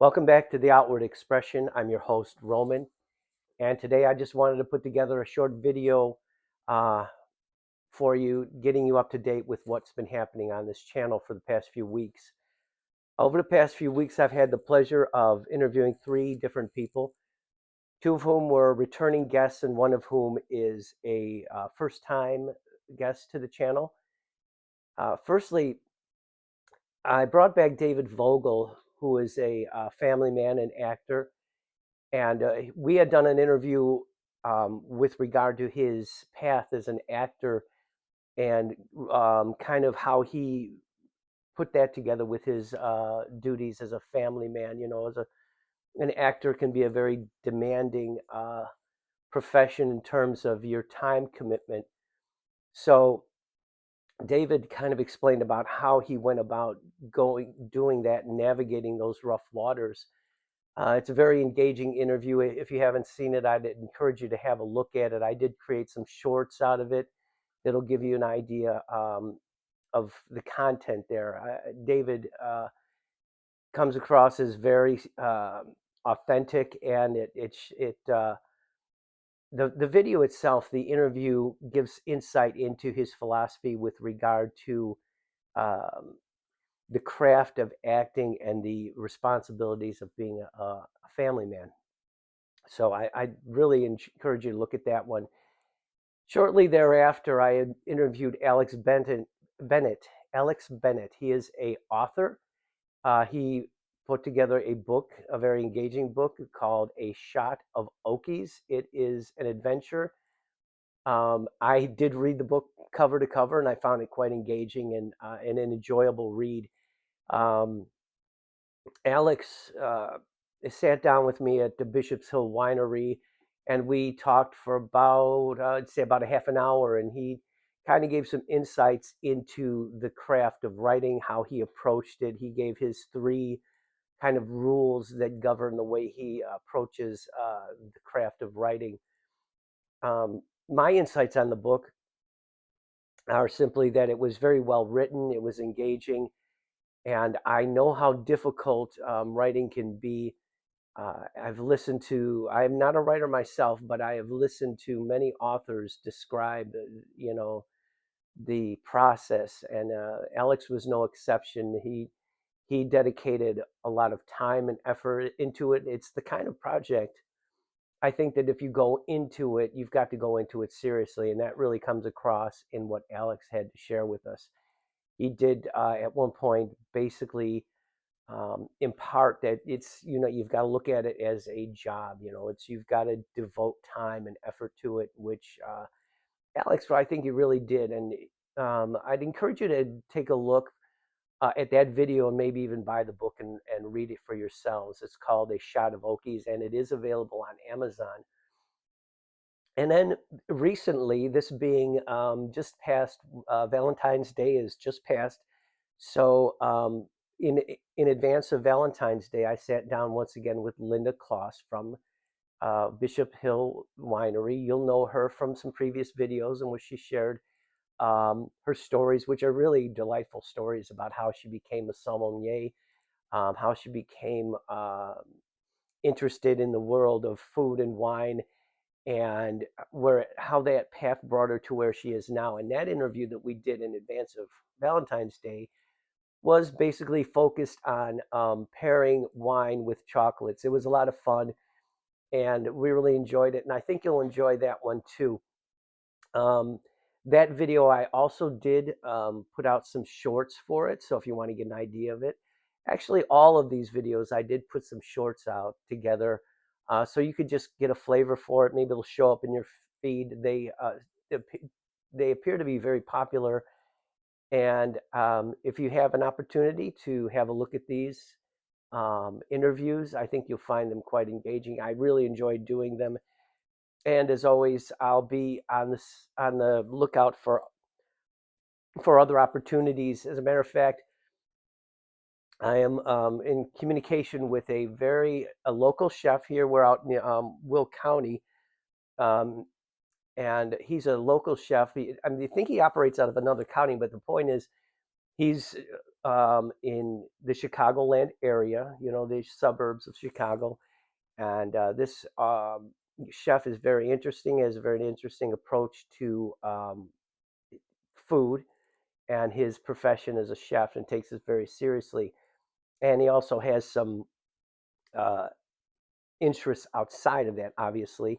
Welcome back to The Outward Expression. I'm your host, Roman, and today I just wanted to put together a short video uh, for you, getting you up to date with what's been happening on this channel for the past few weeks. Over the past few weeks, I've had the pleasure of interviewing three different people, two of whom were returning guests, and one of whom is a first-time guest to the channel. Firstly, I brought back David Vogel, who is a family man and actor. And we had done an interview with regard to his path as an actor and kind of how he put that together with his duties as a family man. You know, an actor can be a very demanding profession in terms of your time commitment. So David kind of explained about how he went about doing that, and navigating those rough waters. It's a very engaging interview. If you haven't seen it, I'd encourage you to have a look at it. I did create some shorts out of it that'll give you an idea of the content there. David comes across as very authentic, and the video itself, the interview, gives insight into his philosophy with regard to um, the craft of acting and the responsibilities of being a family man. So I really encourage you to look at that one. Shortly thereafter, I had interviewed Alex Bennett. Alex Bennett. He is a author. He put together a book, a very engaging book called A Shot of Okies. It is an adventure. I did read the book cover to cover, and I found it quite engaging and an enjoyable read. Um, Alex sat down with me at the Bishop's Hill Winery, and we talked for about, I'd say, about a half an hour. And he kind of gave some insights into the craft of writing, how he approached it. He gave his three kind of rules that govern the way he approaches the craft of writing. My insights on the book are simply that it was very well written, it was engaging, and I know how difficult writing can be. I'm not a writer myself, but I have listened to many authors describe, the process, and Alex was no exception. He dedicated a lot of time and effort into it. It's the kind of project, I think, that if you go into it, you've got to go into it seriously, and that really comes across in what Alex had to share with us. He did at one point basically impart that it's, you've got to look at it as a job. It's, you've got to devote time and effort to it, which Alex, I think, he really did. And I'd encourage you to take a look at that video, and maybe even buy the book and read it for yourselves. It's called A Shot of Okies, and it is available on Amazon. And then recently, this being just past, Valentine's Day is just passed. So in in advance of Valentine's Day, I sat down once again with Linda Kloss from Bishop Hill Winery. You'll know her from some previous videos in which she shared her stories, which are really delightful stories about how she became a sommelier, how she became interested in the world of food and wine, and how that path brought her to where she is now. And that interview that we did in advance of Valentine's Day was basically focused on pairing wine with chocolates. It was a lot of fun, and we really enjoyed it. And I think you'll enjoy that one too. Um, that video, I also did put out some shorts for it. So if you want to get an idea of it, actually, all of these videos, I did put some shorts out together. So you could just get a flavor for it. Maybe it'll show up in your feed. They appear to be very popular. And if you have an opportunity to have a look at these interviews, I think you'll find them quite engaging. I really enjoyed doing them. And as always, I'll be on the lookout for other opportunities. As a matter of fact, I am in communication with a local chef here. We're out in Will County, um, and he's a local chef. I think he operates out of another county, but the point is, he's in the Chicagoland area, the suburbs of Chicago. And this chef is very interesting, has a very interesting approach to food and his profession as a chef, and takes it very seriously. And he also has some uh, interests outside of that, obviously.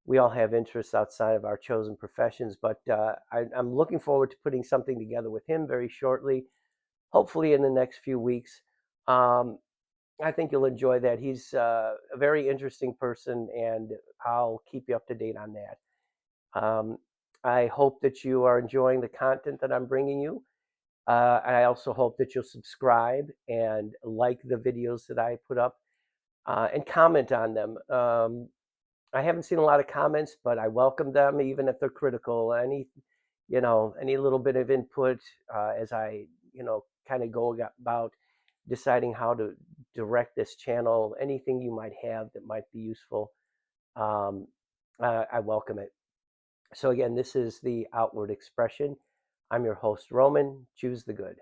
We all have interests outside of our chosen professions, but I'm looking forward to putting something together with him very shortly, hopefully in the next few weeks. Um, I think you'll enjoy that. He's a very interesting person, and I'll keep you up to date on that. I hope that you are enjoying the content that I'm bringing you. I also hope that you'll subscribe and like the videos that I put up, and comment on them. I haven't seen a lot of comments, but I welcome them, even if they're critical. Any little bit of input as I, kind of go about deciding how to direct this channel. Anything you might have that might be useful, um, I welcome it. So again, this is the Outward Expression. I'm your host, Roman. Choose the good.